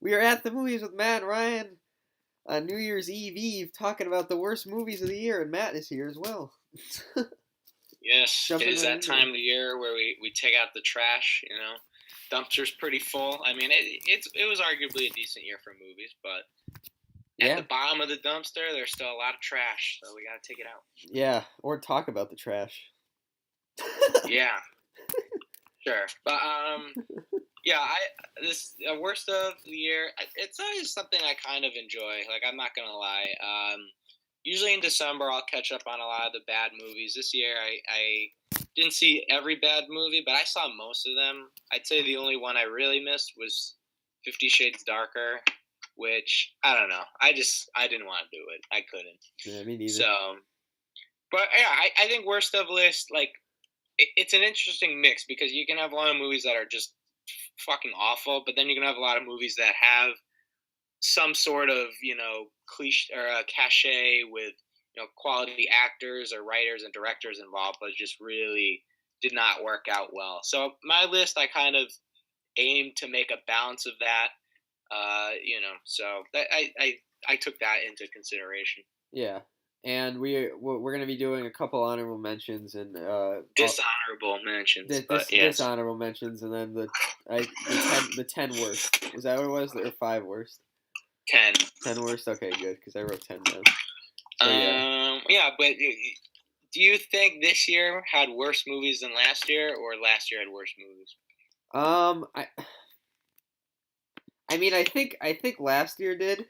We are at the movies with Matt and Ryan on New Year's Eve talking about the worst movies of the year, and Matt is here as well. Yes, it Jumping is right that in there. time of the year where we take out the trash. Dumpster's pretty full. I mean, it was arguably a decent year for movies, but at the Yeah, bottom of the dumpster, there's still a lot of trash, so we got to take it out. yeah, or talk about the trash. Yeah, sure. But yeah, I this worst of the year. It's always something I kind of enjoy. Like I'm not gonna lie. Usually in December, I'll catch up on a lot of the bad movies. This year, I didn't see every bad movie, but I saw most of them. I'd say the only one I really missed was 50 Shades Darker, which I don't know. I didn't want to do it. I couldn't. Yeah, me neither. So, but yeah, I think worst of list it's an interesting mix because you can have a lot of movies that are just fucking awful, but then you can have a lot of movies that have some sort of cliche or cachet with quality actors or writers and directors involved, but just really did not work out well. So my list, I kind of aimed to make a balance of that. So that I took that into consideration. Yeah, and we're gonna be doing a couple honorable mentions and Dishonorable mentions, this but yes, honorable mentions, and then the ten worst. Is that what it was? Or five worst? 10. 10 worst. Okay, good because I wrote 10 down. So yeah. Yeah, but do you think this year had worse movies than last year, or last year had worse movies? Um, I I mean, I think last year did,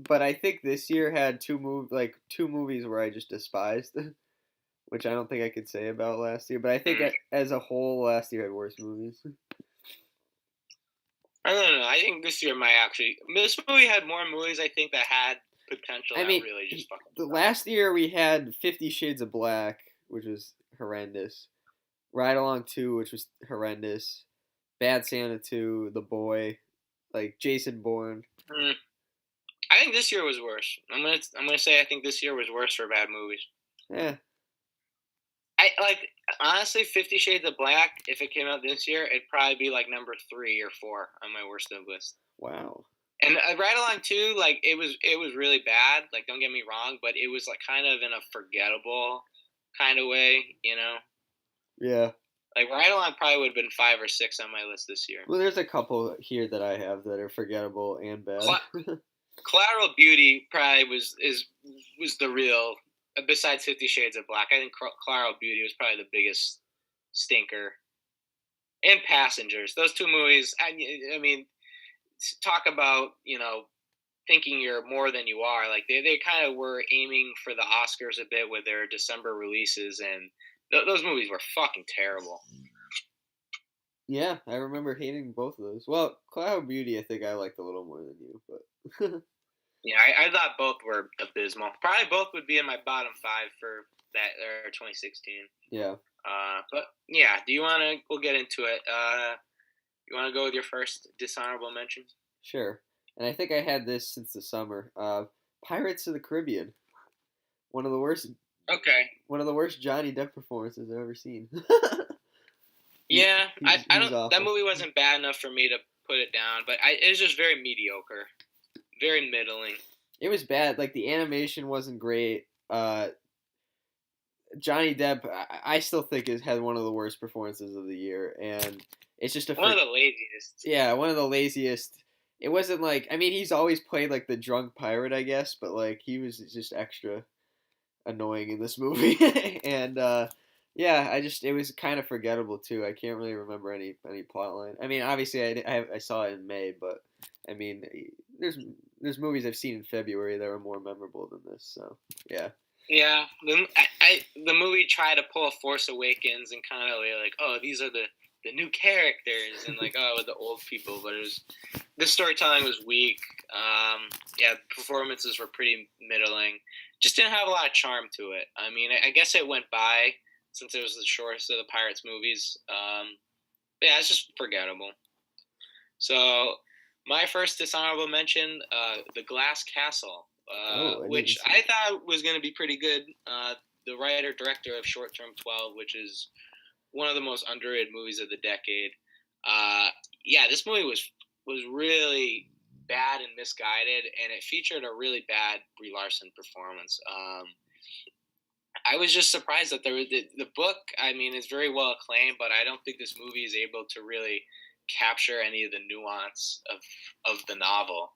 but I think this year had two movies where I just despised, which I don't think I could say about last year. But I think Hmm. as a whole, last year had worse movies. I don't know. I think this year might actually. This movie had more movies I think that had potential I that mean, really just fucking the sucked. last year we had 50 Shades of Black, which was horrendous. Ride Along 2, which was horrendous. Bad Santa 2, The Boy, like Jason Bourne. Hmm. I think this year was worse. I'm gonna say I think this year was worse for bad movies. Yeah, I like honestly 50 Shades of Black. If it came out this year, it'd probably be like number 3 or 4 on my worst of list. wow. And Ride Along 2, like it was really bad. Like don't get me wrong, but it was like kind of in a forgettable kind of way. Yeah. Like Ride Along probably would have been 5 or 6 on my list this year. Well, there's a couple here that I have that are forgettable and bad. Cla- Collateral Beauty probably was the real. Besides 50 Shades of Black, I think Collateral Beauty was probably the biggest stinker. And Passengers, those two movies. I mean, talk about thinking you're more than you are. Like they kind of were aiming for the Oscars a bit with their December releases, and those movies were fucking terrible. Yeah, I remember hating both of those. Well, Cloud Beauty, I think I liked a little more than you, but Yeah, I thought both were abysmal. Probably both would be in my bottom 5 for that or 2016. yeah, But yeah, do you want to? We'll get into it. You want to go with your first dishonorable mention? sure. And I think I had this since the summer. Pirates of the Caribbean, one of the worst, Okay. one of the worst Johnny Depp performances I've ever seen. he, Yeah, I he's don't. That awful. movie wasn't bad enough for me to put it down, but it was just very mediocre, very middling. It was bad. Like the animation wasn't great. Johnny Depp, I still think has had one of the worst performances of the year, and it's just One of the laziest. yeah, one of the laziest. It wasn't like, I mean, he's always played like the drunk pirate, I guess, but like he was just extra annoying in this movie, and yeah, it was kind of forgettable too. I can't really remember any plot line. I mean, obviously I saw it in May, but I mean, there's there's movies I've seen in February that were more memorable than this. So yeah, Yeah, the movie tried to pull a Force Awakens and kind of like, oh, these are the new characters and like, oh, the old people, but the storytelling was weak. Yeah, performances were pretty middling. Just didn't have a lot of charm to it. I mean, I guess it went by since it was the shortest of the Pirates movies. Yeah, it's just forgettable. So my first dishonorable mention, The Glass Castle, oh, I didn't which see I it. thought was going to be pretty good. The writer director of Short Term 12, which is one of the most underrated movies of the decade. Uh, yeah, this movie was really bad and misguided, and it featured a really bad Brie Larson performance. I was just surprised that the book, I mean, is very well acclaimed, but I don't think this movie is able to really capture any of the nuance of the novel.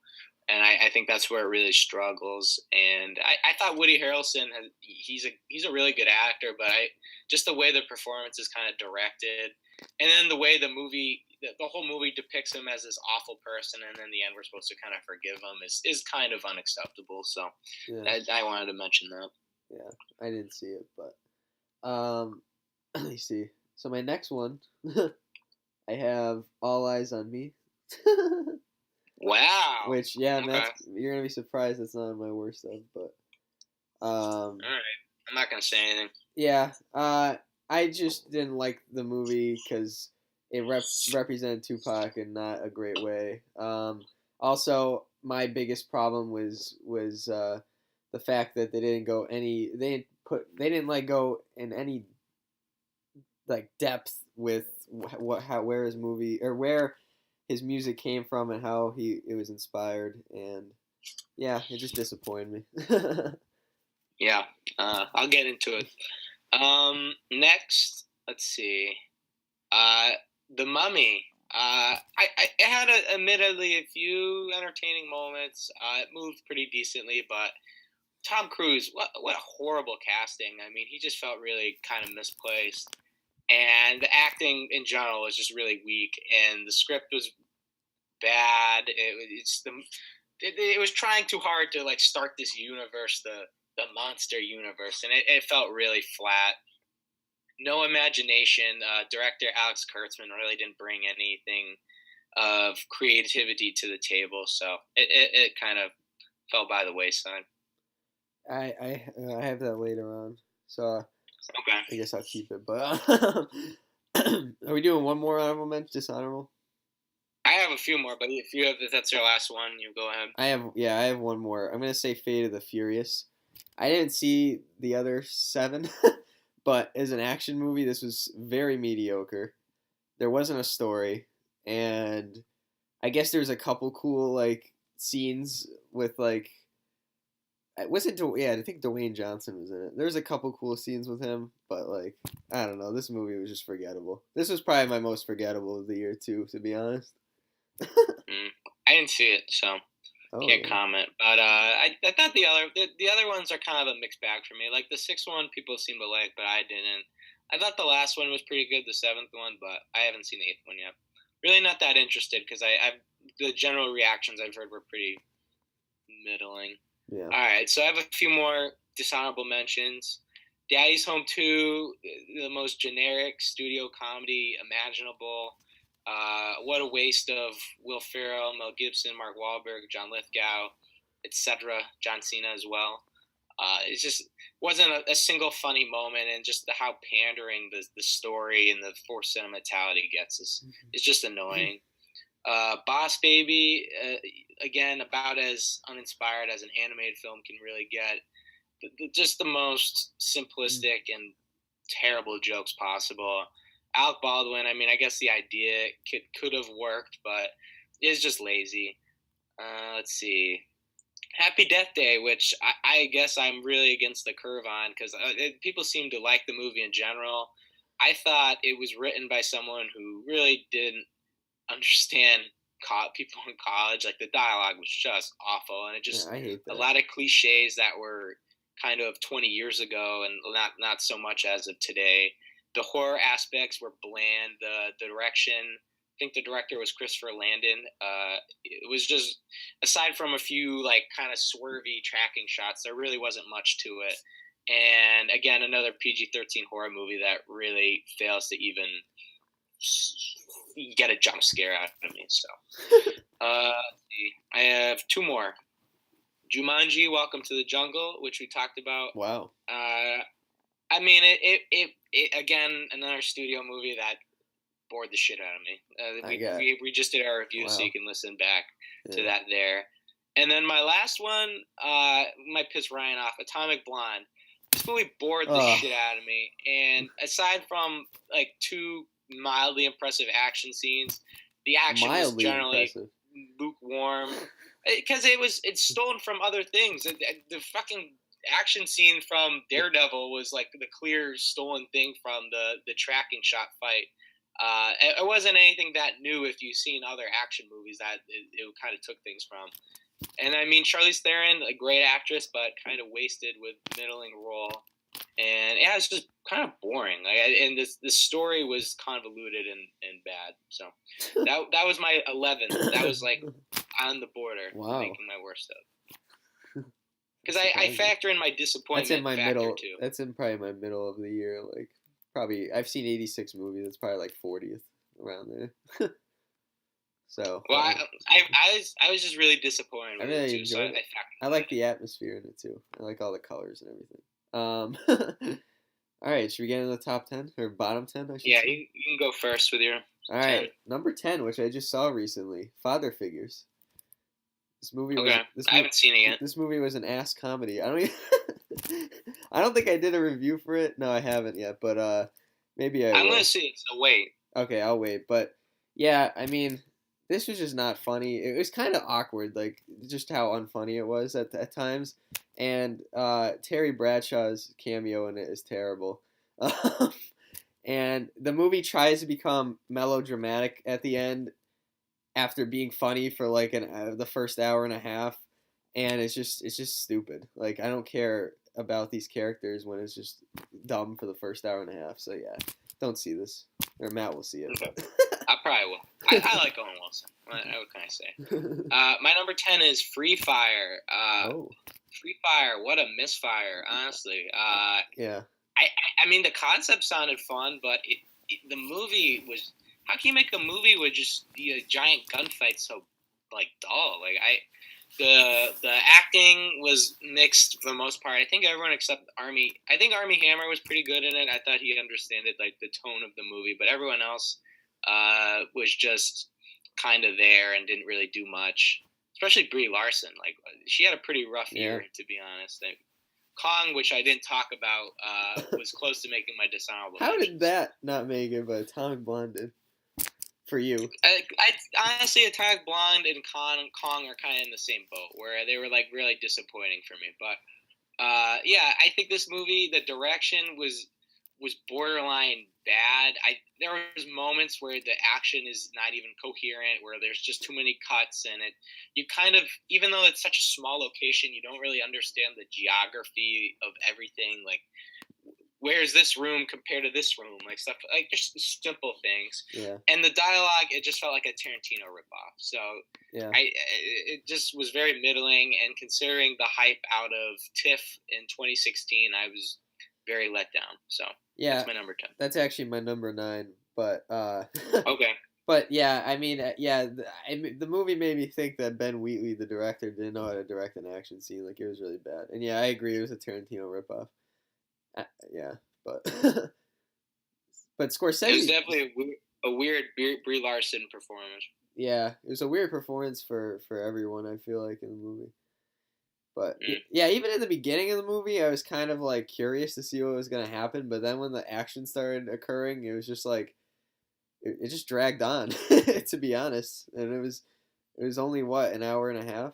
And I think that's where it really struggles. And I thought Woody Harrelson he's a really good actor, but I just the way the performance is kind of directed, and then the way the whole movie depicts him as this awful person, and then in the end we're supposed to kind of forgive him is kind of unacceptable. So Yeah, I wanted to mention that. yeah. I didn't see it, but let me see. So my next one, I have All Eyes on Me. Wow. Which, yeah, Okay. you're gonna be surprised it's not on my worst of, but All right. I'm not gonna say anything. yeah, I just didn't like the movie because it represented Tupac in not a great way. Also, my biggest problem was the fact that they didn't like go in any like depth with where his movie or where his music came from and how it was inspired, and yeah, it just disappointed me. Yeah. I'll get into it. Next, let's see. Uh, The Mummy. It had admittedly a few entertaining moments. It moved pretty decently, but Tom Cruise, what a horrible casting. I mean, he just felt really kind of misplaced, and the acting in general was just really weak, and the script was bad. It was trying too hard to like start this universe, the monster universe, and it felt really flat. No imagination. Director Alex Kurtzman really didn't bring anything of creativity to the table, so it kind of fell by the wayside. I have that later on, so I Okay. guess I'll keep it. But are we doing one more honorable mention? Dishonorable? I have a few more, but if that's your last one, you go ahead. I have one more. I'm gonna say Fate of the Furious. I didn't see the other seven, but as an action movie, this was very mediocre. There wasn't a story, and I guess there's a couple cool like scenes with like was it? Yeah, I think Dwayne Johnson was in it. There's a couple cool scenes with him, but like I don't know. This movie was just forgettable. This was probably my most forgettable of the year too, to be honest. Mm. I didn't see it, so Oh can't yeah. comment. But I thought the other ones are kind of a mixed bag for me. Like the sixth one, people seem to like, but I didn't. I thought the last one was pretty good, the seventh one, but I haven't seen the eighth one yet. Really not that interested because I the general reactions I've heard were pretty middling. Yeah. All right, so I have a few more dishonorable mentions. Daddy's Home 2, the most generic studio comedy imaginable. What a waste of Will Ferrell, Mel Gibson, Mark Wahlberg, John Lithgow, etc. John Cena as well. It just wasn't a single funny moment, and just how pandering the story and the forced sentimentality gets is just annoying. Boss Baby, again, about as uninspired as an animated film can really get. Just the most simplistic and terrible jokes possible. Alec Baldwin, I mean, I guess the idea could have worked, but it's just lazy. Let's see. Happy Death Day, which I guess I'm really against the curve on because people seem to like the movie in general. I thought it was written by someone who really didn't understand people in college. Like the dialogue was just awful, and it Yeah, just I hate a that. lot of cliches that were kind of 20 years ago, and not so much as of today. The horror aspects were bland. The direction. I think the director was Christopher Landon. It was just aside from a few like kind of swervy tracking shots, there really wasn't much to it. And again, another PG-13 horror movie that really fails to even get a jump scare out of me. So, I have two more. Jumanji: Welcome to the Jungle, which we talked about. Wow. I mean, it again another studio movie that bored the shit out of me. I got We just did our review, so wow. you can listen back to Yeah. that there. And then my last one might piss Ryan off. Atomic Blonde. This movie bored the Oh, shit out of me. And aside from like two mildly impressive action scenes, the action was mildly generally impressive. lukewarm. because it's stolen from other things. The fucking action scene from Daredevil was like the clear stolen thing from the tracking shot fight. It wasn't anything that new if you've seen other action movies that it kind of took things from. And I mean, Charlize Theron, a great actress, but kind of wasted with middling role. And yeah, it's just kind of boring. Like, and this story was convoluted and bad. So that was my 11th. That was like on the border Wow. making my worst of. Because I factor in my disappointment. That's in my middle. Too. That's in probably my middle of the year. Like probably I've seen 86 movies. That's probably like 40th around there. So well, I was just really disappointed. I really enjoyed it. I like the atmosphere in it too. I like all the colors and everything. All right, should we get into the top 10 or bottom 10? I should yeah, say? you can go first with your. All right, number 10, which I just saw recently, Father Figures. This movie okay. I haven't seen it yet. This movie was an ass comedy. I don't think I did a review for it. No, I haven't yet, but maybe I will. I'm gonna see it. So wait. Okay, I'll wait. But yeah, I mean, this was just not funny. It was kind of awkward, like just how unfunny it was at times. And Terry Bradshaw's cameo in it is terrible. And the movie tries to become melodramatic at the end after being funny for like the first hour and a half, and it's just stupid. Like I don't care about these characters when it's just dumb for the first hour and a half. So yeah, don't see this, or Matt will see it. Okay. I probably will. I like Owen Wilson. What can I say? My number 10 is Free Fire. Free Fire, what a misfire, honestly. Yeah. I mean, the concept sounded fun, but the movie was. How can you make a movie with just be a giant gunfight so like dull? Like the acting was mixed for the most part. I think everyone except Armie. I think Armie Hammer was pretty good in it. I thought he understood it, like the tone of the movie, but everyone else was just kind of there and didn't really do much. Especially Brie Larson. Like she had a pretty rough year, to be honest. Kong, which I didn't talk about, was close to making my dishonorable. How did that not make it, but Atomic Blonde did? For you, I honestly, Atomic Blonde and Kong are kind of in the same boat, where they were like really disappointing for me. But yeah, I think this movie, the direction was borderline bad. There was moments where the action is not even coherent, where there's just too many cuts, and you kind of, even though it's such a small location, you don't really understand the geography of everything. Like, where's this room compared to this room? Like stuff like just simple things. Yeah. And the dialogue, it just felt like a Tarantino ripoff. So yeah, it just was very middling. And considering the hype out of TIFF in 2016, I was very let down. So yeah, that's my number 10. That's actually my number 9. But okay. But yeah, I mean, the movie made me think that Ben Wheatley, the director, didn't know how to direct an action scene. Like it was really bad. And yeah, I agree, it was a Tarantino ripoff. Yeah, but but Scorsese. It was definitely a weird Brie Larson performance. Yeah, it was a weird performance for everyone. I feel like in the movie. But yeah, even in the beginning of the movie, I was kind of like curious to see what was gonna happen. But then when the action started occurring, it was just like it just dragged on. To be honest, and it was only an hour and a half.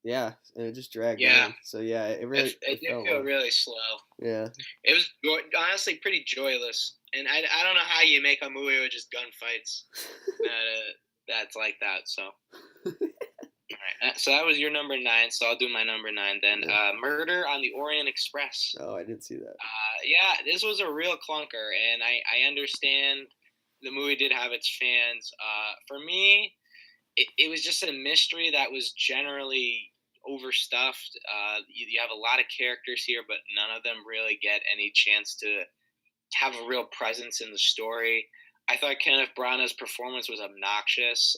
Yeah, and it just dragged on. So yeah, it really it did feel really slow. Yeah, it was honestly pretty joyless, and I don't know how you make a movie with just gunfights that's like that. So, all right, so that was your number 9. So I'll do my number 9 then. Yeah. Murder on the Orient Express. Oh, I didn't see that. Yeah, this was a real clunker, and I understand the movie did have its fans. For me, it was just a mystery that was generally overstuffed. You have a lot of characters here, but none of them really get any chance to have a real presence in the story. I thought Kenneth Branagh's performance was obnoxious,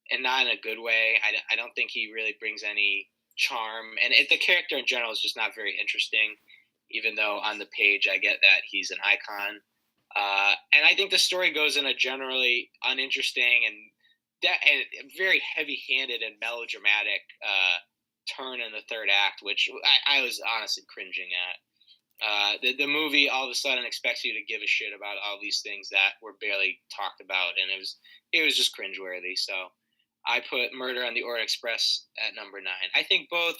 and not in a good way. I don't think he really brings any charm, and the character in general is just not very interesting, even though on the page I get that he's an icon. And I think the story goes in a generally uninteresting and very heavy-handed and melodramatic turn in the third act, which I was honestly cringing at. The movie all of a sudden expects you to give a shit about all these things that were barely talked about, and it was just cringeworthy. So I put Murder on the Orient Express at number 9. I think both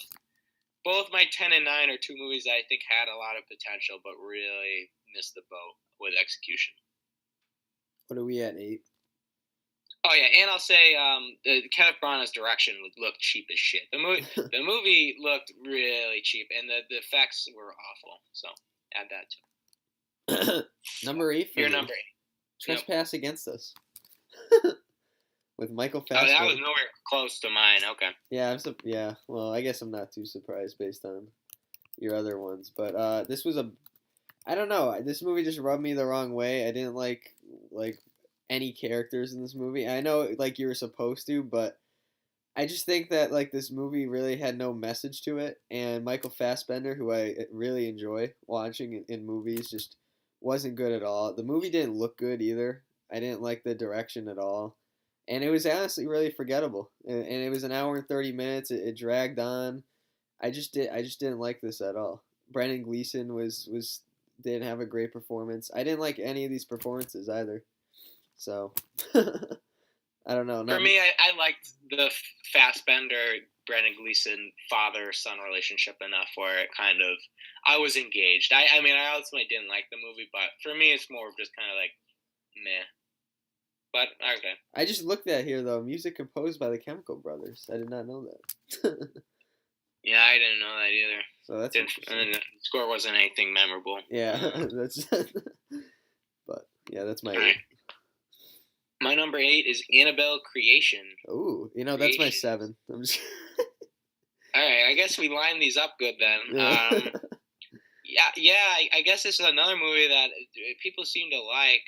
my 10 and 9 are two movies that I think had a lot of potential, but really missed the boat with execution. What are we at, 8? Oh yeah, and I'll say the Kenneth Branagh's direction looked cheap as shit. The movie looked really cheap, and the effects were awful. So add that to Number 8 for your me. number 8. Trespass Against Us. With Michael Oh, Fassbender. that was nowhere close to mine. Okay. Yeah. Well, I guess I'm not too surprised based on your other ones, but this was I don't know. This movie just rubbed me the wrong way. I didn't like any characters in this movie. I know like you were supposed to, but I just think that like this movie really had no message to it, and Michael Fassbender, who I really enjoy watching in movies, just wasn't good at all. The movie didn't look good either. I didn't like the direction at all, and it was honestly really forgettable. And it was an hour and 30 minutes. It dragged on. I just didn't like this at all. Brendan Gleeson was didn't have a great performance. I didn't like any of these performances either. So I don't know. For me, I liked the Fassbender Brendan Gleeson father-son relationship enough where it kind of I was engaged. I mean I ultimately didn't like the movie, but for me it's more of just kind of like meh. But okay. I just looked at here though. Music composed by the Chemical Brothers. I did not know that. Yeah, I didn't know that either. So that's and the score wasn't anything memorable. Yeah, that's. But yeah, that's my. Right. My number 8 is Annabelle Creation. Ooh, that's my 7. I'm just. All right, I guess we lined these up good then. Yeah. I guess this is another movie that people seem to like,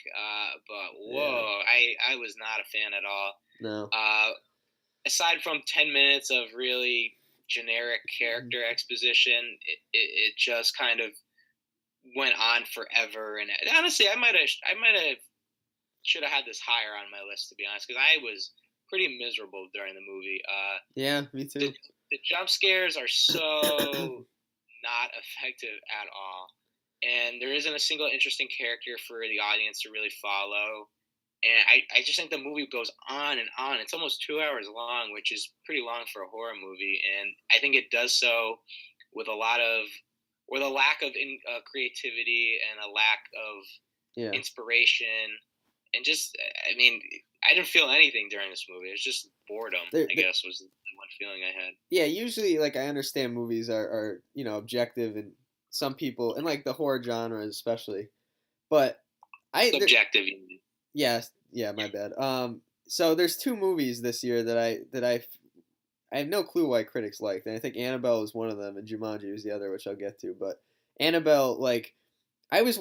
but whoa, yeah. I was not a fan at all. No. Aside from 10 minutes of really generic character exposition, it just kind of went on forever. And honestly, I might have should have had this higher on my list, to be honest, because I was pretty miserable during the movie. Yeah, me too. The jump scares are so not effective at all, and there isn't a single interesting character for the audience to really follow. And I just think the movie goes on and on. It's almost 2 hours long, which is pretty long for a horror movie. And I think it does so with a lack of creativity and a lack of inspiration. And just, I mean, I didn't feel anything during this movie. It was just boredom, I guess, was the one feeling I had. Yeah, usually, like, I understand movies are objective, and some people, and, like, the horror genre especially. But subjective. Yeah, my bad. So there's 2 movies this year that I have no clue why critics liked, and I think Annabelle is one of them, and Jumanji was the other, which I'll get to. But Annabelle, like, I was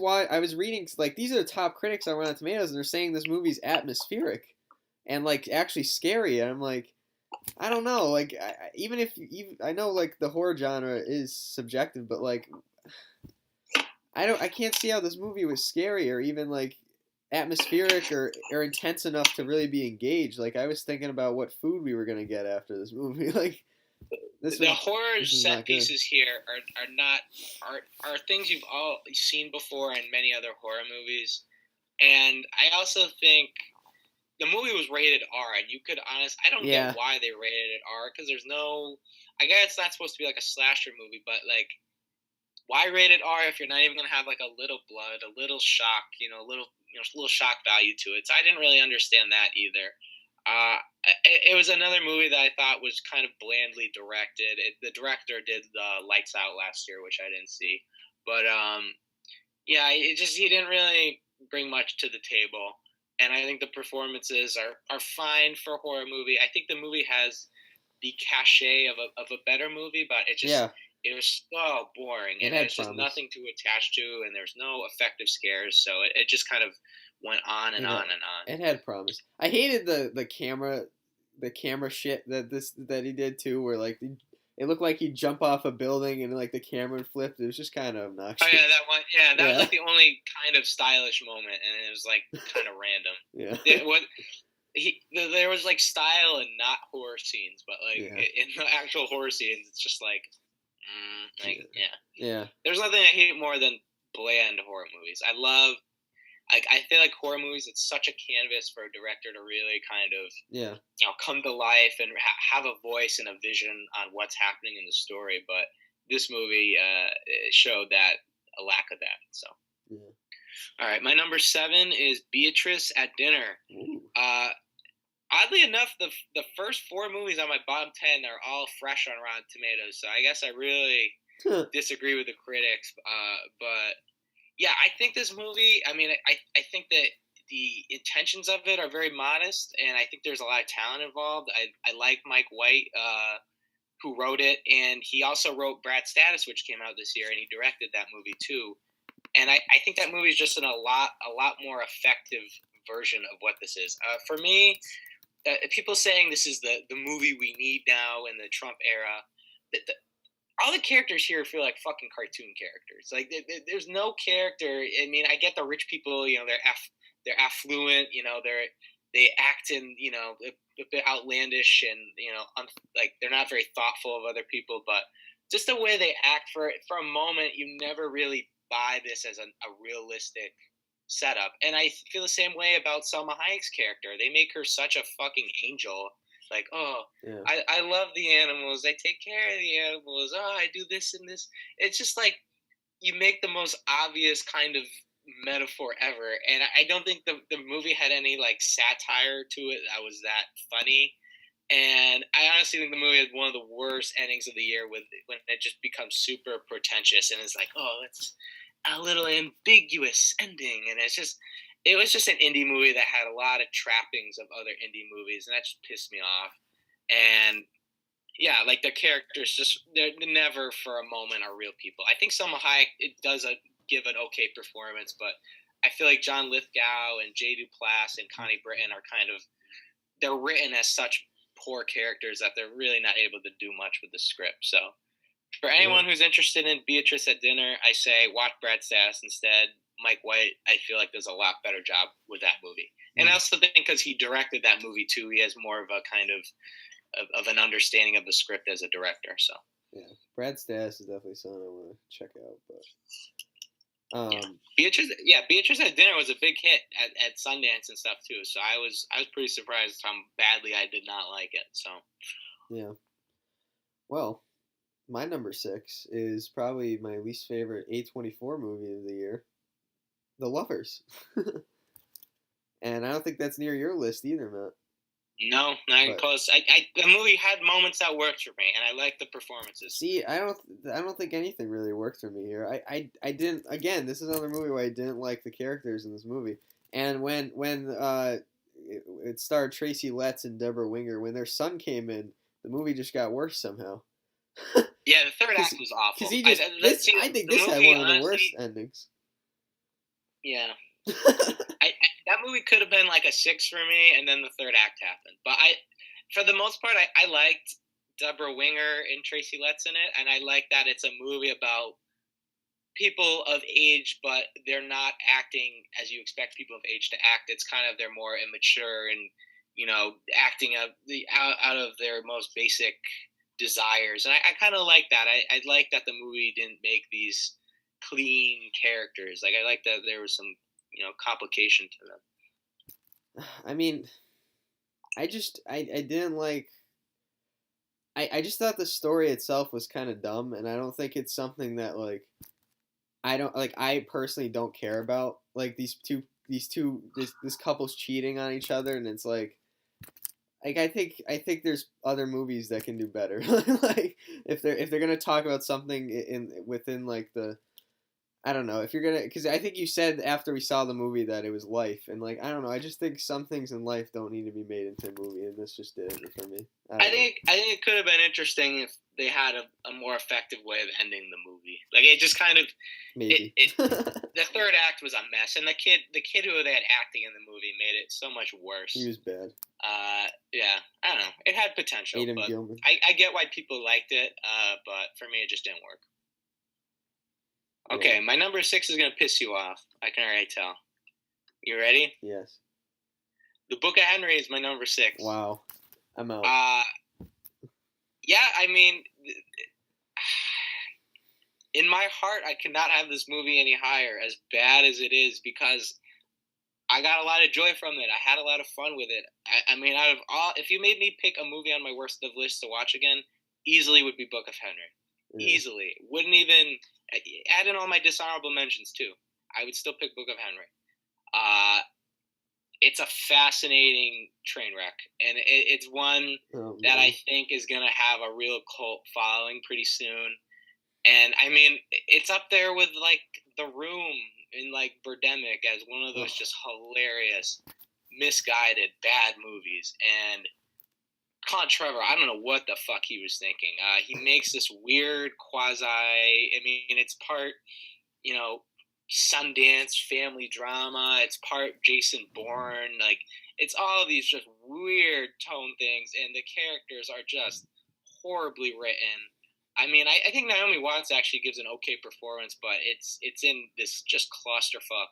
reading, like, these are the top critics on Rotten Tomatoes, and they're saying this movie's atmospheric and, like, actually scary, and I'm like, I don't know, like, even I know, like, the horror genre is subjective, but, like, I can't see how this movie was scary or even, like, atmospheric or intense enough to really be engaged. Like, I was thinking about what food we were gonna get after this movie. Like, the horror set pieces here are things you've all seen before in many other horror movies, and I also think the movie was rated R, and you could I don't get why they rated it R, because there's no, I guess it's not supposed to be like a slasher movie, but like, why rated R if you're not even gonna have like a little blood, a little shock, a little shock value to it? So I didn't really understand that either. It was another movie that I thought was kind of blandly directed. The director did the Lights Out last year, which I didn't see, but yeah, he didn't really bring much to the table. And I think the performances are fine for a horror movie. I think the movie has the cachet of a better movie, but it just it was so boring, and there's just nothing to attach to, and there's no effective scares, so it just kind of went on and on and on. It had promise. I hated the camera shit that he did too, where like it looked like he'd jump off a building and like the camera flipped. It was just kind of obnoxious. Oh yeah, that one. Yeah, that was like the only kind of stylish moment, and it was like kind of random. Yeah. There was like style and not horror scenes, but like in the actual horror scenes, it's just like. Yeah. Yeah. There's nothing I hate more than bland horror movies. I love Like I feel like horror movies, it's such a canvas for a director to really kind of Yeah. come to life and have a voice and a vision on what's happening in the story. But this movie showed that a lack of that. So, Yeah. all right, my number 7 is Beatrice at Dinner. Ooh. Oddly enough, the first 4 movies on my bottom 10 are all fresh on Rotten Tomatoes. So I guess I really disagree with the critics. But yeah, I think this movie. I mean, I think that the intentions of it are very modest, and I think there's a lot of talent involved. I like Mike White, who wrote it, and he also wrote Brad Status, which came out this year, and he directed that movie too. And I think that movie is just a lot more effective version of what this is. For me, people saying this is the movie we need now in the Trump era. All the characters here feel like fucking cartoon characters. Like there's no character. I mean, I get the rich people. They're affluent. They act in a bit outlandish and like they're not very thoughtful of other people. But just the way they act for a moment, you never really buy this as a realistic setup. And I feel the same way about Selma Hayek's character. They make her such a fucking angel. Like, oh, yeah. I love the animals. I take care of the animals. Oh, I do this and this. It's just like you make the most obvious kind of metaphor ever. And I don't think the movie had any like satire to it that was that funny. And I honestly think the movie had one of the worst endings of the year when it just becomes super pretentious and it's like, oh, it's a little ambiguous ending. And it was just an indie movie that had a lot of trappings of other indie movies, and that just pissed me off. And yeah, like the characters they're never for a moment are real people. I think Selma Hayek does give an okay performance, but I feel like John Lithgow and Jay Duplass and Connie Britton are they're written as such poor characters that they're really not able to do much with the script. So for anyone who's interested in Beatrice at Dinner, I say watch Brad Status instead. Mike White, I feel like does a lot better job with that movie. And I also think because he directed that movie too, he has more of a kind of an understanding of the script as a director. So yeah, Brad Status is definitely someone I want to check out. But Beatrice at Dinner was a big hit at Sundance and stuff too. So I was pretty surprised how badly I did not like it. So yeah, well, my number 6 is probably my least favorite A24 movie of the year, The Lovers. And I don't think that's near your list either, Matt. No, not even close. The movie had moments that worked for me, and I liked the performances. See, I don't think anything really worked for me here. I didn't. Again, this is another movie where I didn't like the characters in this movie. And when it starred Tracy Letts and Deborah Winger, when their son came in, the movie just got worse somehow. Yeah, the third act was awful. Because I think this had one of the worst endings. Yeah. That movie could have been like a 6 for me, and then the third act happened. But for the most part, I liked Deborah Winger and Tracy Letts in it, and I like that it's a movie about people of age, but they're not acting as you expect people of age to act. It's kind of they're more immature and acting out of their most basic desires, and I kind of like that. I like that the movie didn't make these clean characters. Like I like that there was some complication to them. I mean, I didn't like. I just thought the story itself was kind of dumb, and I don't think it's something that like. I personally don't care about like this couple's cheating on each other, and it's like I think there's other movies that can do better. Like if they're gonna talk about something within like the. I don't know if you're gonna, because I think you said after we saw the movie that it was life, and like I don't know, I just think some things in life don't need to be made into a movie, and this just did it for me. I think it could have been interesting if they had a more effective way of ending the movie. Like it just kind of maybe the third act was a mess, and the kid who they had acting in the movie made it so much worse. He was bad. Yeah, I don't know. It had potential, Adam but Gilman. I get why people liked it. But for me, it just didn't work. Okay, my number 6 is going to piss you off. I can already tell. You ready? Yes. The Book of Henry is my number 6. Wow. I'm out. Yeah, I mean, in my heart, I cannot have this movie any higher, as bad as it is, because I got a lot of joy from it. I had a lot of fun with it. I mean, out of all, if you made me pick a movie on my worst of list to watch again, easily would be Book of Henry. Yeah. Easily, wouldn't even add in all my dishonorable mentions too. I would still pick Book of Henry. Uh, it's a fascinating train wreck, and it's one Oh, that man. I think is gonna have a real cult following pretty soon. And I mean, it's up there with like The Room and like Birdemic as one of those Oh, just hilarious, misguided, bad movies. And Colin Trevor, I don't know what the fuck he was thinking. He makes this weird quasi. I mean, it's part Sundance family drama. It's part Jason Bourne. Like it's all of these just weird tone things, and the characters are just horribly written. I mean, I think Naomi Watts actually gives an okay performance, but it's in this just clusterfuck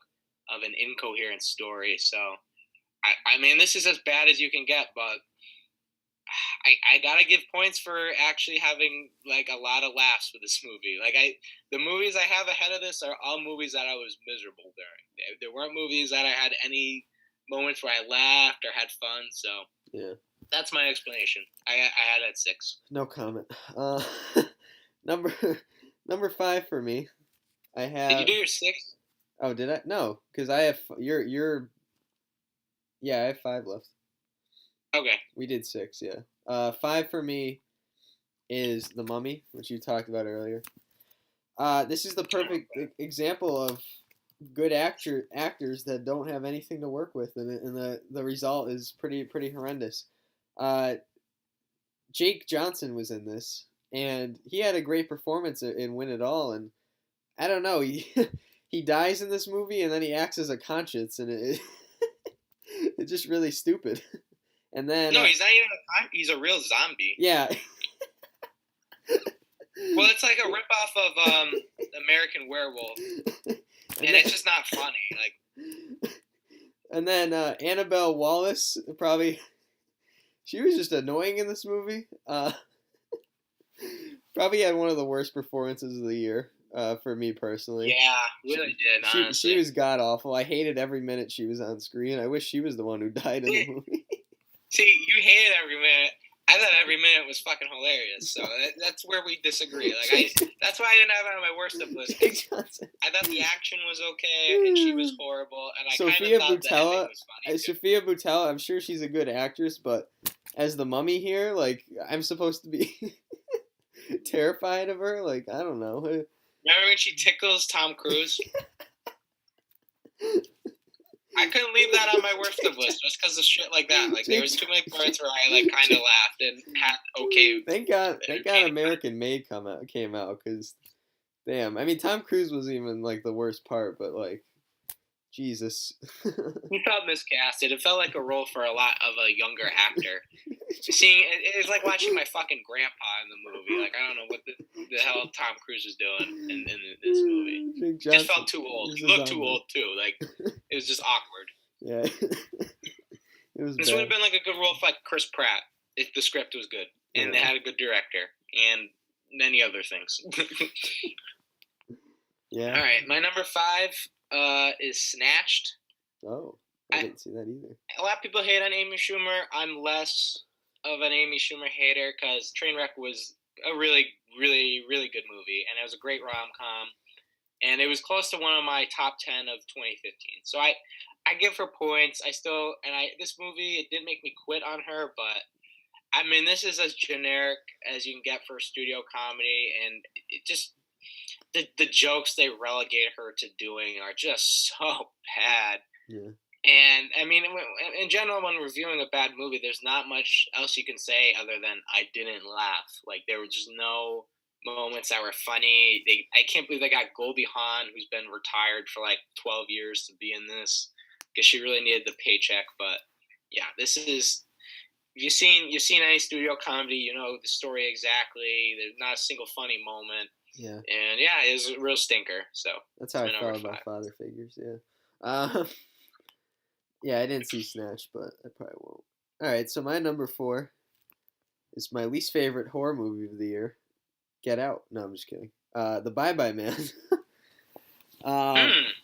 of an incoherent story. So I mean, this is as bad as you can get, but I gotta give points for actually having like a lot of laughs with this movie. The movies I have ahead of this are all movies that I was miserable during. There weren't movies that I had any moments where I laughed or had fun. So yeah. that's my explanation. I had at 6. No comment. Number number 5 for me. I Did you have. do your 6? Oh, did I? No, because I have. You're. Yeah, I have 5 left. Okay. We did 6. Yeah. 5 for me is The Mummy, which you talked about earlier. This is the perfect example of good actors that don't have anything to work with, and the result is pretty horrendous. Uh, Jake Johnson was in this, and he had a great performance in Win It All. And I don't know, he he dies in this movie, and then he acts as a conscience, and it's just really stupid. And then No, he's not even he's a real zombie. yeah, Well, it's like a ripoff of American Werewolf, and it's just not funny. Like, and then Annabelle Wallace probably she was just annoying in this movie. Probably had one of the worst performances of the year for me personally. yeah, really did honestly. She was god awful. I hated every minute she was on screen. I wish she was the one who died in the movie. See, you hated every minute. I thought every minute was fucking hilarious. So that's where we disagree. That's why I didn't have it on my worst of list. Jake Johnson. I thought the action was okay, and she was horrible, and I kind Sophia of thought the ending Boutella. was funny. Sophia Boutella. I'm sure she's a good actress, but as the mummy here, like I'm supposed to be terrified of her. Like I don't know. Remember when she tickles Tom Cruise? I couldn't leave that on my worst of list just because of shit like that. Like there was too many parts where I like kind of laughed and had okay. Thank God American Made came out because, damn, I mean Tom Cruise was even like the worst part, but like, Jesus. He felt miscasted. It felt like a role for a lot of a younger actor. Seeing it was like watching my fucking grandpa in the movie. Like I don't know what the hell Tom Cruise is doing in this movie. Jake Just felt too old. He looked too old too. Like it was just awkward. Yeah. It was This bad. would have been like a good role for like Chris Pratt if the script was good and they had a good director and many other things. Yeah. All right, my number 5 is Snatched. Oh, I didn't see that either. A lot of people hate on Amy Schumer. I'm less of an Amy Schumer hater because Trainwreck was a really, really, really good movie, and it was a great rom-com, and it was close to one of my top 10 of 2015. So I give her points. This movie, it didn't make me quit on her, but I mean, this is as generic as you can get for a studio comedy, and it just the jokes they relegate her to doing are just so bad. Yeah. And I mean, in general, when reviewing a bad movie, there's not much else you can say other than I didn't laugh. Like there were just no moments that were funny. I can't believe they got Goldie Hawn, who's been retired for like 12 years, to be in this because she really needed the paycheck. But yeah, this is. You've seen any studio comedy, you know the story exactly. There's not a single funny moment. Yeah. And yeah, it was a real stinker. So that's how I felt about Father Figures. Yeah. Yeah, I didn't see Snatch, but I probably won't. All right, so my number 4 is my least favorite horror movie of the year. Get Out. No, I'm just kidding. The Bye Bye Man.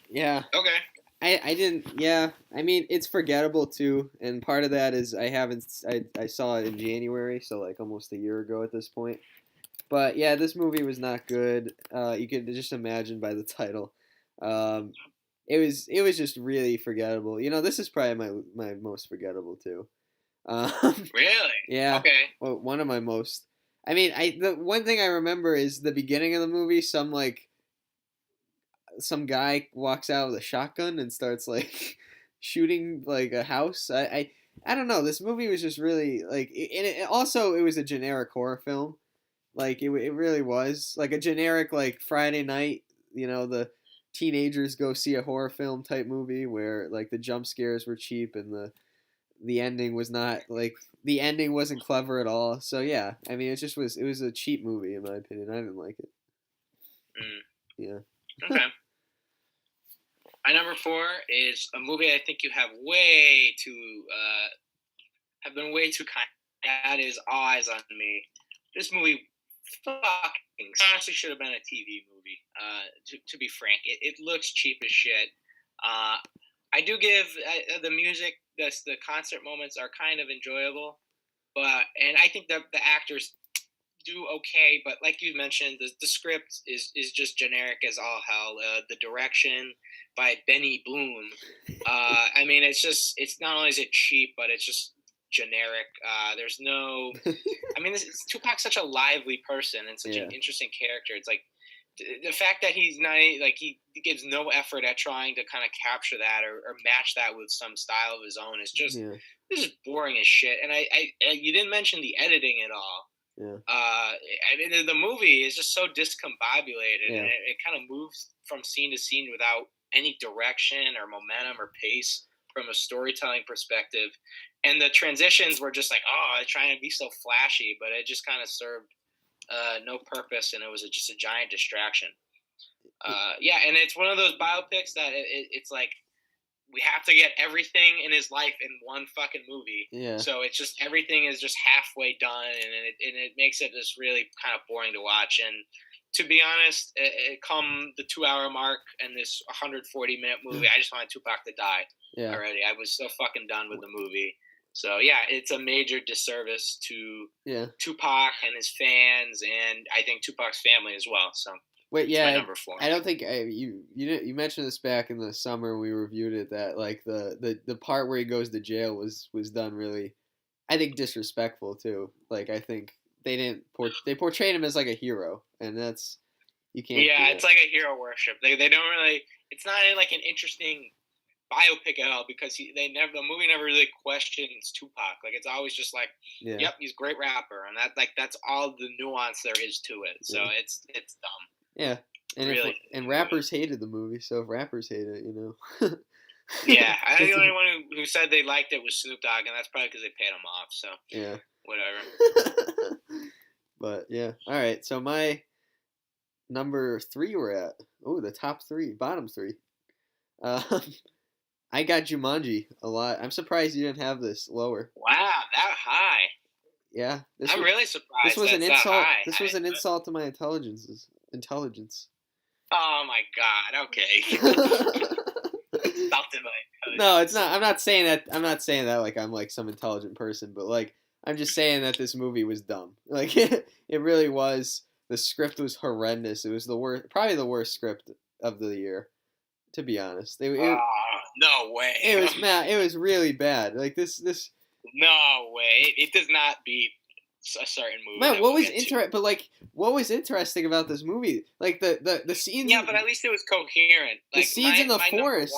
Yeah. Okay. I didn't. Yeah, I mean it's forgettable too, and part of that is I haven't. I saw it in January, so like almost a year ago at this point. But yeah, this movie was not good. You could just imagine by the title. Um, it was just really forgettable. You know, this is probably my most forgettable too. Um, Really? yeah, Okay. well, one of my most. I mean, the one thing I remember is the beginning of the movie. Some guy walks out with a shotgun and starts like shooting like a house. I don't know. This movie was just really like, and also it was a generic horror film. Like it really was like a generic like Friday night. You know, the teenagers go see a horror film type movie where like the jump scares were cheap and the ending was not like the ending wasn't clever at all. So yeah, I mean it was a cheap movie in my opinion. I didn't like it. Mm, Yeah. okay. My number four is a movie I think you have way too have been way too kind. That is All Eyes on Me. This movie fucking honestly should have been a TV movie. To be frank, it looks cheap as shit. Uh, I do give the music, the concert moments are kind of enjoyable, but and I think the actors do okay. But like you mentioned, the script is just generic as all hell. The direction by Benny Bloom. I mean, it's not only is it cheap, but it's just generic. There's no I mean, Tupac's such a lively person and such Yeah. an interesting character. It's like the fact that he's not like he gives no effort at trying to kind of capture that or match that with some style of his own is just Yeah. this is boring as shit. And you didn't mention the editing at all. Yeah. I mean, the movie is just so discombobulated, Yeah. and it kind of moves from scene to scene without any direction or momentum or pace from a storytelling perspective. And the transitions were just like, oh, they're trying to be so flashy, but it just kind of served no purpose, and it was just a giant distraction. Yeah, and it's one of those biopics that it's like we have to get everything in his life in one fucking movie. Yeah. So it's just everything is just halfway done, and it makes it just really kind of boring to watch. And to be honest, come the 2 hour mark and this 140-minute movie, I just wanted Tupac to die already. I was so fucking done with the movie. So yeah, it's a major disservice to Tupac and his fans, and I think Tupac's family as well. So Wait, it's my number four. I don't think you mentioned this back in the summer when we reviewed it that like the part where he goes to jail was done really, I think disrespectful too. Like I think they portrayed him as like a hero, and that's you can't. Yeah, it's like a hero worship. They don't really. It's not like an interesting biopic at all because the movie never really questions Tupac. Like it's always just like, yep, he's a great rapper, and that's all the nuance there is to it. So it's dumb. Yeah, and really, and rappers hated the movie, so if rappers hate it, you know. Yeah, I think the only one who said they liked it was Snoop Dogg, and that's probably because they paid him off. So yeah, whatever. But yeah, all right. So my number 3 we're at. Oh, the top 3, bottom 3. I got Jumanji a lot. I'm surprised you didn't have this lower. Wow, that high. Yeah, I'm really surprised. This was an insult. High. This was an insult to my intelligence. Oh my god. Okay. No, it's not. I'm not saying that. I'm not saying that like I'm like some intelligent person, but like I'm just saying that this movie was dumb. Like it really was. The script was horrendous. It was probably the worst script of the year, to be honest. No way. It was really bad. Like this. No way. It does not beat a certain movie. Man, what was interesting about this movie? Like the scenes. Yeah, but at least it was coherent. Like, the scenes in the forest.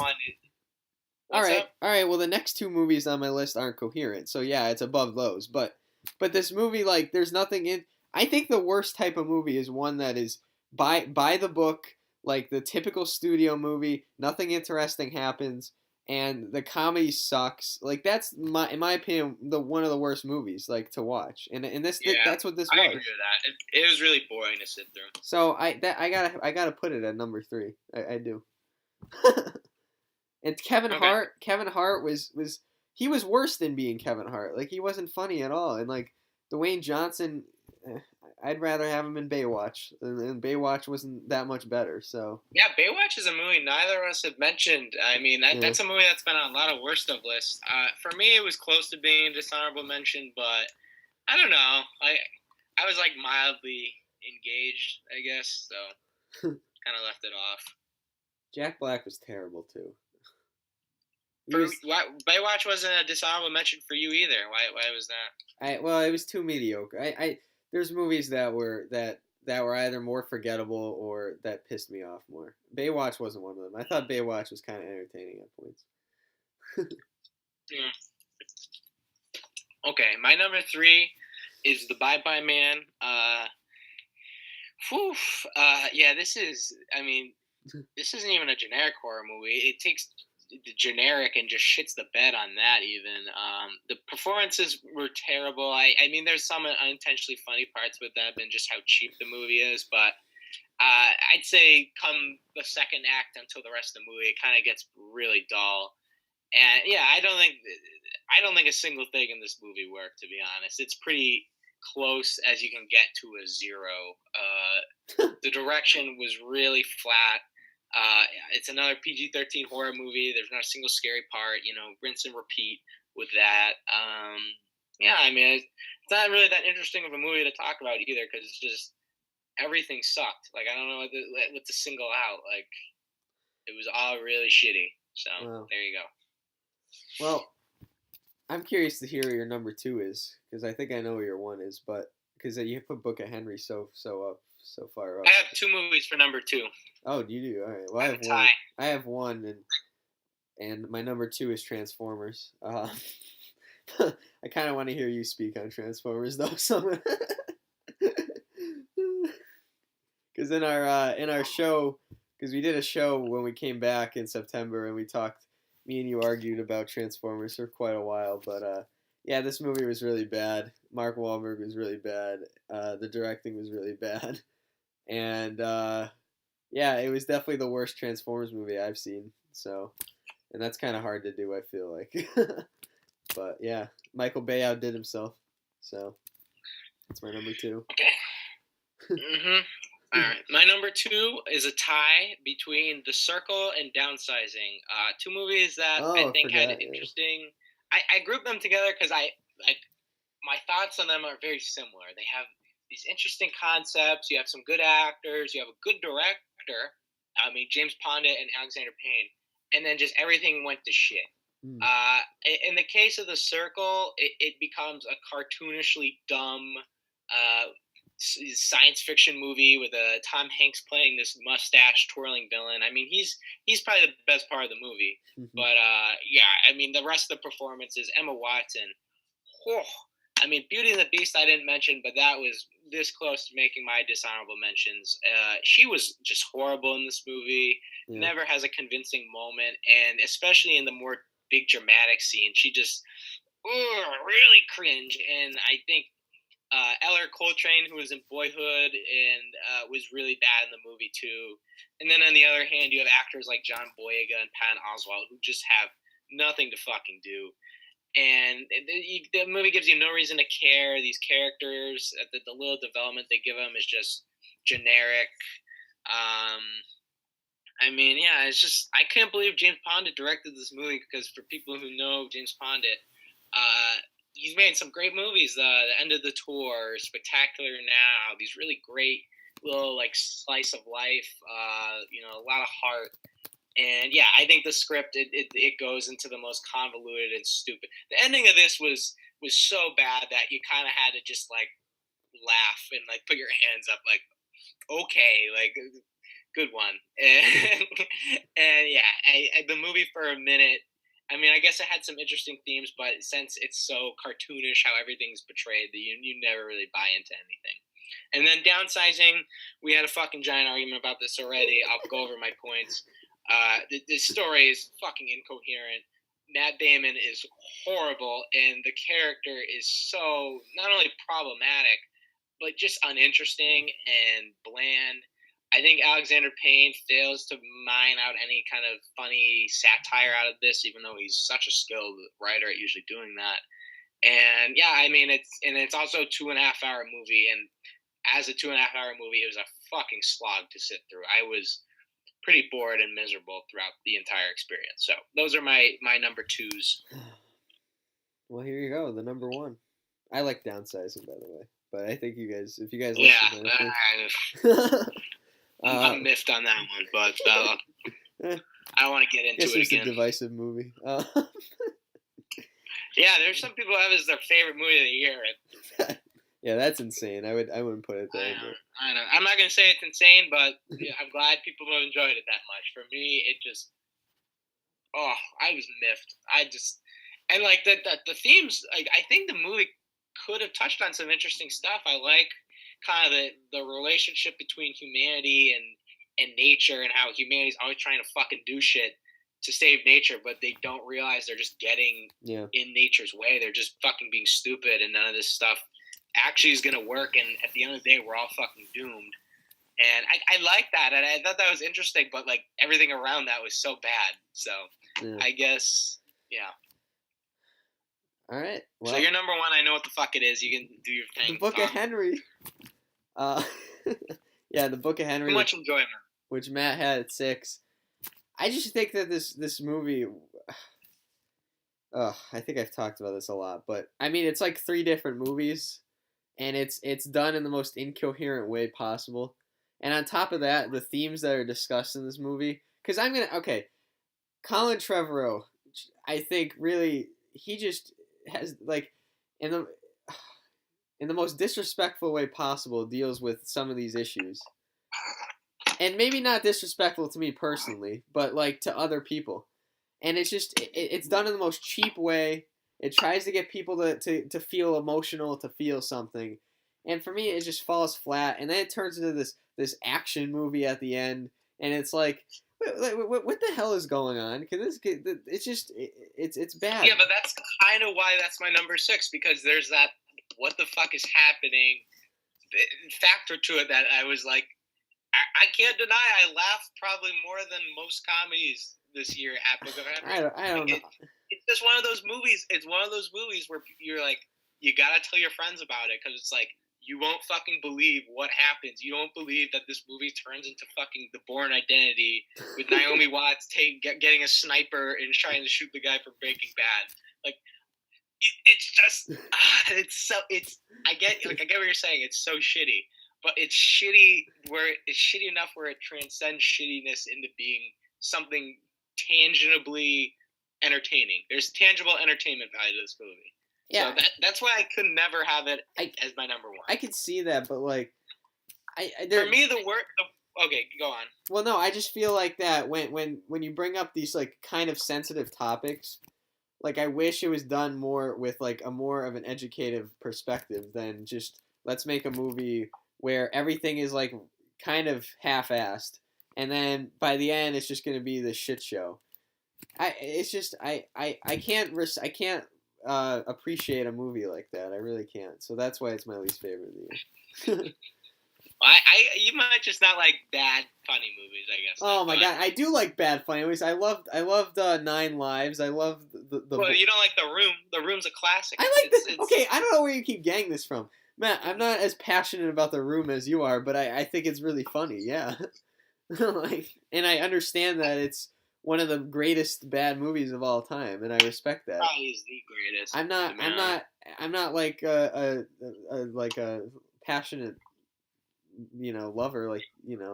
All right. Well, the next 2 movies on my list aren't coherent, so yeah, it's above those. But this movie, like, there's nothing in. I think the worst type of movie is one that is by the book, like the typical studio movie. Nothing interesting happens, and the comedy sucks. Like that's in my opinion, one of the worst movies like to watch. And that's what this was. I agree with that. It was really boring to sit through. So I gotta put it at number 3. I do. And Kevin Hart was he was worse than being Kevin Hart. Like he wasn't funny at all. And like Dwayne Johnson, I'd rather have him in Baywatch, and Baywatch wasn't that much better. So Yeah, Baywatch is a movie neither of us have mentioned. I mean, yeah, that's a movie that's been on a lot of worst of lists. For me, it was close to being a dishonorable mention, but I don't know. I was like mildly engaged, I guess, so kind of left it off. Jack Black was terrible too. He For was Baywatch wasn't a dishonorable mention for you either. Why was that? well, it was too mediocre. There's movies that were either more forgettable or that pissed me off more. Baywatch wasn't one of them. I thought Baywatch was kind of entertaining at points. Yeah. Okay, my number 3 is The Bye Bye Man. Whew, yeah, this is. I mean, this isn't even a generic horror movie. It takes the generic and just shits the bed on that. Even the performances were terrible. I mean, there's some unintentionally funny parts with them and just how cheap the movie is, but I'd say come the second act until the rest of the movie, it kind of gets really dull. And yeah, I don't think a single thing in this movie worked. To be honest, it's pretty close as you can get to a zero. The direction was really flat. It's another PG-13 horror movie. There's not a single scary part. You know, rinse and repeat with that. Yeah, I mean, it's not really that interesting of a movie to talk about either because it's just everything sucked. Like I don't know what to single out. Like it was all really shitty. So Wow. there you go. Well, I'm curious to hear what your number 2 is because I think I know what your 1 is, but because you put Book of Henry so far up. I have 2 movies for number 2. Oh, you do? All right. Well, I I have have a one. tie. I have one, and my number 2 is Transformers. I kind of want to hear you speak on Transformers though, so because in our show, because we did a show when we came back in September, and we talked. Me and you argued about Transformers for quite a while, but yeah, this movie was really bad. Mark Wahlberg was really bad. The directing was really bad, and yeah, it was definitely the worst Transformers movie I've seen. So, and that's kind of hard to do. I feel like, but yeah, Michael Bay outdid himself. So that's my number 2. Okay. All right. My number 2 is a tie between The Circle and Downsizing. 2 movies that I Oh, I think had forgot. Yeah. interesting. I grouped them together because my thoughts on them are very similar. They have these interesting concepts. You have some good actors. You have a good director. I mean, James Pondit and Alexander Payne. And then just everything went to shit. Hmm. In the case of The Circle, it becomes a cartoonishly dumb science fiction movie with Tom Hanks playing this mustache twirling villain. I mean, he's probably the best part of the movie. But yeah, I mean, the rest of the performances, Emma Watson. Oh, I mean, Beauty and the Beast I didn't mention, but that was this close to making my dishonorable mentions. She was just horrible in this movie. Yeah. Never has a convincing moment, and especially in the more big dramatic scene, she just really cringe. And I think Eller Coltrane, who was in Boyhood and was really bad in the movie too. And then on the other hand, you have actors like John Boyega and Patton Oswalt who just have nothing to fucking do. And the movie gives you no reason to care. These characters, the little development they give them is just generic. I mean, yeah, it's just I can't believe James Pondit directed this movie because for people who know James Pondit, he's made some great movies. The End of the Tour, Spectacular Now, these really great little like slice of life. You know, a lot of heart. And yeah, I think the script it goes into the most convoluted and stupid. The ending of this was so bad that you kind of had to just like laugh and like put your hands up, like okay, like good one. And yeah, the movie for a minute. I mean, I guess it had some interesting themes, but since it's so cartoonish how everything's portrayed, that you never really buy into anything. And then Downsizing, we had a fucking giant argument about this already. I'll go over my points. The story is fucking incoherent. Matt Damon is horrible, and the character is so not only problematic, but just uninteresting and bland. I think Alexander Payne fails to mine out any kind of funny satire out of this, even though he's such a skilled writer at usually doing that. And yeah, I mean it's also a 2.5 hour movie, and as a 2.5 hour movie, it was a fucking slog to sit through. I was pretty bored and miserable throughout the entire experience. So those are my number twos. Well, here you go, the number one. I like Downsizing, by the way, but I think if you guys Yeah, listen, I'm miffed on that one, but I don't want to get into guess it it's again. a divisive movie. Yeah, there's some people who have it as their favorite movie of the year. Yeah, that's insane. I wouldn't put it there. I know. I'm not gonna say it's insane, but I'm glad people have enjoyed it that much. For me, it just, I was miffed. And like the themes. Like I think the movie could have touched on some interesting stuff. I like kind of the relationship between humanity and nature, and how humanity's always trying to fucking do shit to save nature, but they don't realize they're just getting in nature's way. They're just fucking being stupid, and none of this stuff actually is going to work. And at the end of the day, we're all fucking doomed. And I like that, and I thought that was interesting, but like everything around that was so bad. So I guess, yeah. All right. Well, so you're number one. I know what the fuck it is. You can do your thing. The Book of Henry. Yeah, The Book of Henry. Too much enjoyment. Which Matt had at 6. I just think that this movie. I think I've talked about this a lot, but I mean, it's like 3 different movies, and it's done in the most incoherent way possible. And on top of that, the themes that are discussed in this movie, because Colin Trevorrow, I think really he just has like in the most disrespectful way possible deals with some of these issues. And maybe not disrespectful to me personally, but like to other people. And it's just it's done in the most cheap way. It tries to get people to feel emotional, to feel something. And for me, it just falls flat. And then it turns into this action movie at the end. And it's like, what the hell is going on? Because it's bad. Yeah, but that's kind of why that's my number 6, because there's that what the fuck is happening factor to it that I was like, I can't deny I laughed probably more than most comedies this year at Book of Henry. I don't know. It's just one of those movies. It's one of those movies where you're like, you gotta tell your friends about it, because it's like, you won't fucking believe what happens. You don't believe that this movie turns into fucking The Bourne Identity with Naomi Watts getting a sniper and trying to shoot the guy from Breaking Bad. Like, it's just, I get what you're saying. It's so shitty, but it's shitty enough where it transcends shittiness into being something tangibly entertaining. There's tangible entertainment value to this movie. Yeah, so that's why I could never have it as my number 1. I could see that, but like, for me, okay, go on. Well, no, I just feel like that when you bring up these like kind of sensitive topics, like I wish it was done more with like a more of an educative perspective than just let's make a movie where everything is like kind of half-assed, and then by the end it's just gonna be the shit show. I can't appreciate a movie like that. I really can't. So that's why it's my least favorite of the year. You might just not like bad funny movies, I guess. Oh my god, I do like bad funny movies. I loved 9 Lives. I love the. Well, you don't like The Room. The Room's a classic. I like this. Okay, I don't know where you keep getting this from, Matt. I'm not as passionate about The Room as you are, but I think it's really funny. Yeah, and I understand that it's one of the greatest bad movies of all time, and I respect that. Probably is the greatest. I'm not like a passionate, lover like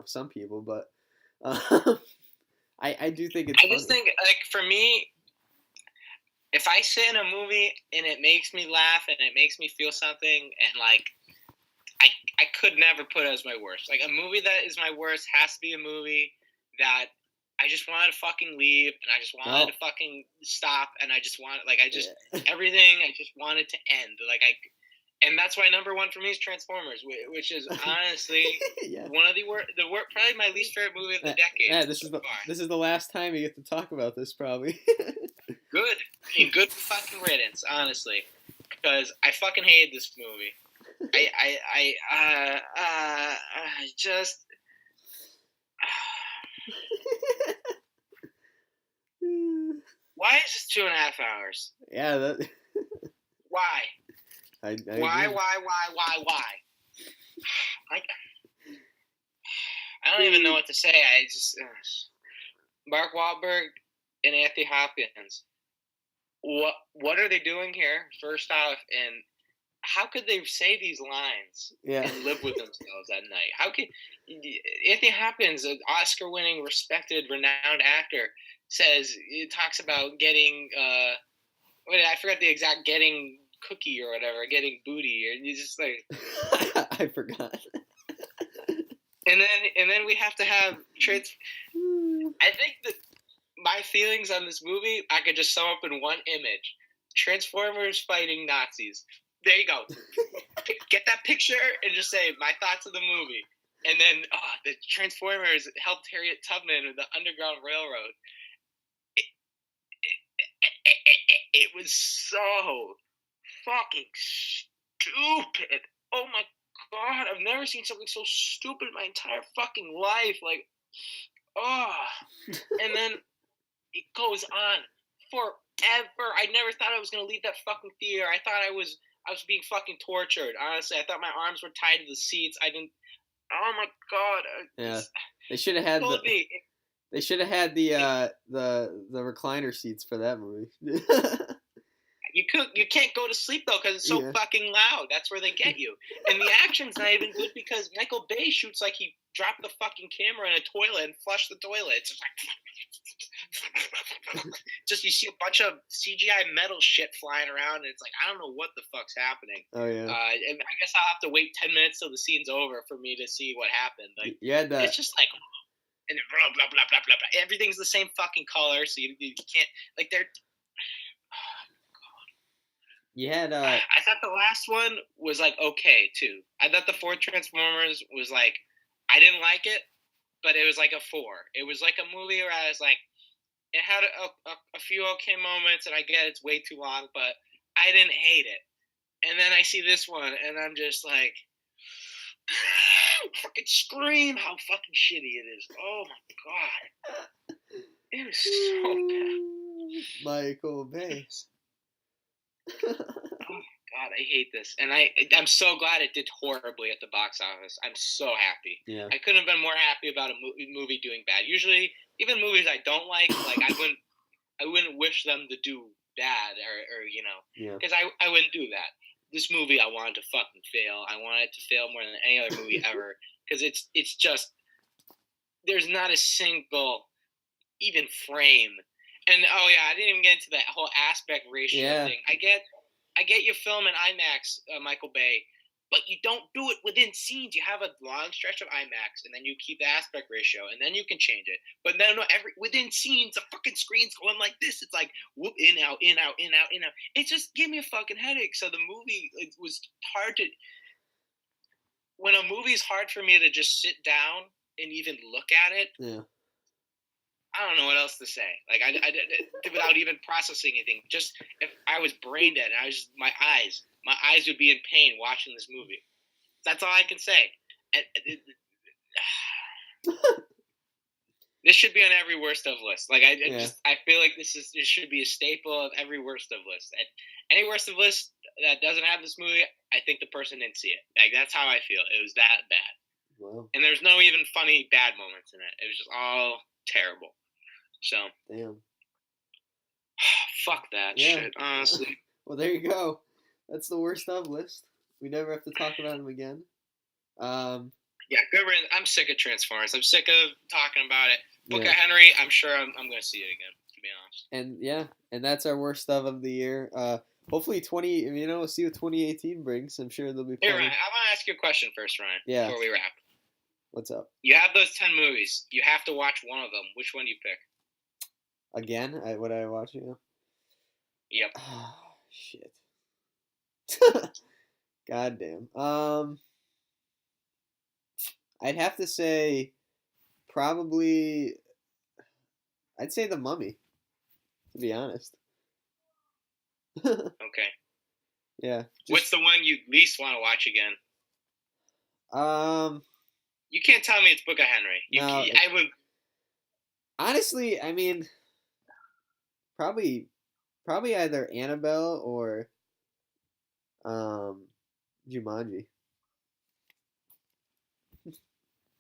some people, but I do think it's. I just think like for me, if I sit in a movie and it makes me laugh and it makes me feel something, and like I could never put it as my worst. Like a movie that is my worst has to be a movie that I just wanted to fucking leave, and I just wanted to fucking stop, and I just wanted, everything, I just wanted to end. And that's why number 1 for me is Transformers, which is honestly one of the probably my least favorite movie of the decade. Yeah, this is the last time you get to talk about this, probably. Good. In good fucking riddance, honestly, because I fucking hated this movie. I just. Why is this 2.5 hours? Yeah, that. Why? I why? don't even know what to say. I just Mark Wahlberg and Anthony Hopkins. What are they doing here? First off, and how could they say these lines and live with themselves at night? How could Anthony Hopkins, an Oscar-winning, respected, renowned actor, talks about getting I forgot the exact getting cookie or whatever, getting booty, or you just like I forgot. And then we have to have I think that my feelings on this movie I could just sum up in one image: Transformers fighting Nazis. There you go. Get that picture and just say my thoughts of the movie. And then the Transformers helped Harriet Tubman with the Underground Railroad. It was so fucking stupid. Oh my god, I've never seen something so stupid in my entire fucking life. Like, and then it goes on forever. I never thought I was gonna leave that fucking theater. I thought I was being fucking tortured. Honestly, I thought my arms were tied to the seats. I didn't. Oh my god. Yeah, they should have had They should have had the recliner seats for that movie. You can't go to sleep though because it's so fucking loud. That's where they get you. And the action's not even good because Michael Bay shoots like he dropped the fucking camera in a toilet and flushed the toilet. It's just like just you see a bunch of CGI metal shit flying around and it's like I don't know what the fuck's happening. Oh yeah. And I guess I'll have to wait 10 minutes till the scene's over for me to see what happened. Like it's just like and blah blah blah blah blah blah. Everything's the same fucking color, so you can't like they're. You had. I thought the last one was like okay too. I thought the fourth Transformers was like I didn't like it, but it was like a 4. It was like a movie where I was like, it had a few okay moments, and I get it's way too long, but I didn't hate it. And then I see this one, and I'm just like, fucking scream how fucking shitty it is. Oh my god, it was so bad. Michael Bay. Oh god, I hate this, and I'm so glad it did horribly at the box office. I'm so happy. Yeah. I couldn't have been more happy about a movie doing bad. Usually, even movies I don't like I wouldn't wish them to do bad or because I wouldn't do that. This movie I wanted to fucking fail. I wanted it to fail more than any other movie ever because it's just there's not a single even frame. And I didn't even get into that whole aspect ratio thing. I get your film in IMAX, Michael Bay, but you don't do it within scenes. You have a long stretch of IMAX, and then you keep the aspect ratio, and then you can change it. But then within scenes, the fucking screen's going like this. It's like whoop in out, in out, in out, in out. It just gave me a fucking headache. So the movie it was hard to. When a movie's hard for me to just sit down and even look at it. Yeah. I don't know what else to say. Like I without even processing anything. Just if I was brain dead, my eyes would be in pain watching this movie. That's all I can say. This should be on every worst of list. Like I feel like this should be a staple of every worst of list. And any worst of list that doesn't have this movie, I think the person didn't see it. Like that's how I feel. It was that bad. Wow. And there's no even funny bad moments in it. It was just all terrible. So damn. Fuck that shit, honestly. Well, there you go. That's the worst of list. We never have to talk about him again. Yeah, good. I'm sick of Transformers. I'm sick of talking about it. Book of Henry. I'm sure I'm going to see it again. To be honest. And that's our worst of the year. Hopefully we'll see what 2018 brings. I'm sure they'll be. Hey Ryan, I want to ask you a question first, Ryan. Yeah. Before we wrap. What's up? You have those 10 movies. You have to watch one of them. Which one do you pick? Again? What did I watch? Yep. Oh, shit. Goddamn. I'd have to say probably I'd say The Mummy, to be honest. Okay. Yeah. What's the one you least want to watch again? You can't tell me it's Book of Henry. I would. Honestly, I mean, probably either Annabelle or Jumanji.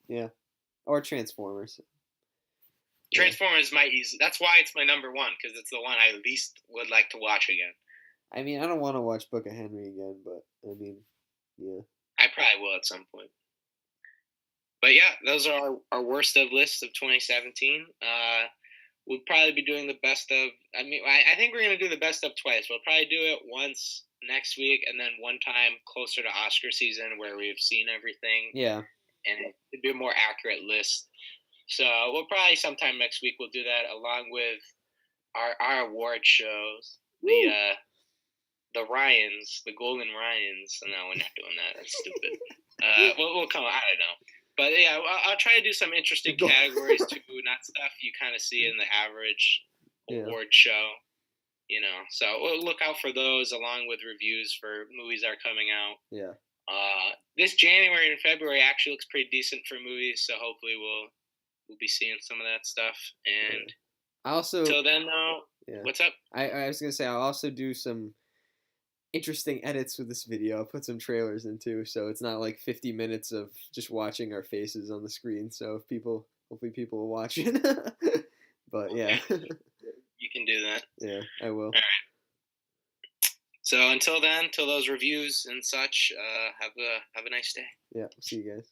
Yeah, or Transformers. Yeah. Transformers might easily. That's why it's my number one, because it's the one I least would like to watch again. I mean, I don't want to watch Book of Henry again, but I mean, yeah. I probably will at some point. But yeah, those are our worst of lists of 2017. We'll probably be doing the best of. I mean, I think we're gonna do the best of twice. We'll probably do it once next week, and then one time closer to Oscar season where we've seen everything, Yeah. and it'd be a more accurate list. So we'll probably sometime next week we'll do that along with our award shows. The Ryans, the Golden Ryans. No, we're not doing that. That's stupid. We'll come. I don't know. But yeah, I'll try to do some interesting categories too, not stuff you kind of see in the average award show. So we'll look out for those along with reviews for movies that are coming out. Yeah. This January and February actually looks pretty decent for movies, so hopefully we'll be seeing some of that stuff. And I also till then, though, what's up? I was gonna say I'll also do some interesting edits with this video. I'll put some trailers in too, so it's not like 50 minutes of just watching our faces on the screen. So hopefully people will watch it. But yeah. You can do that. Yeah, I will. All right. So until then, till those reviews and such, have a nice day. Yeah, see you guys.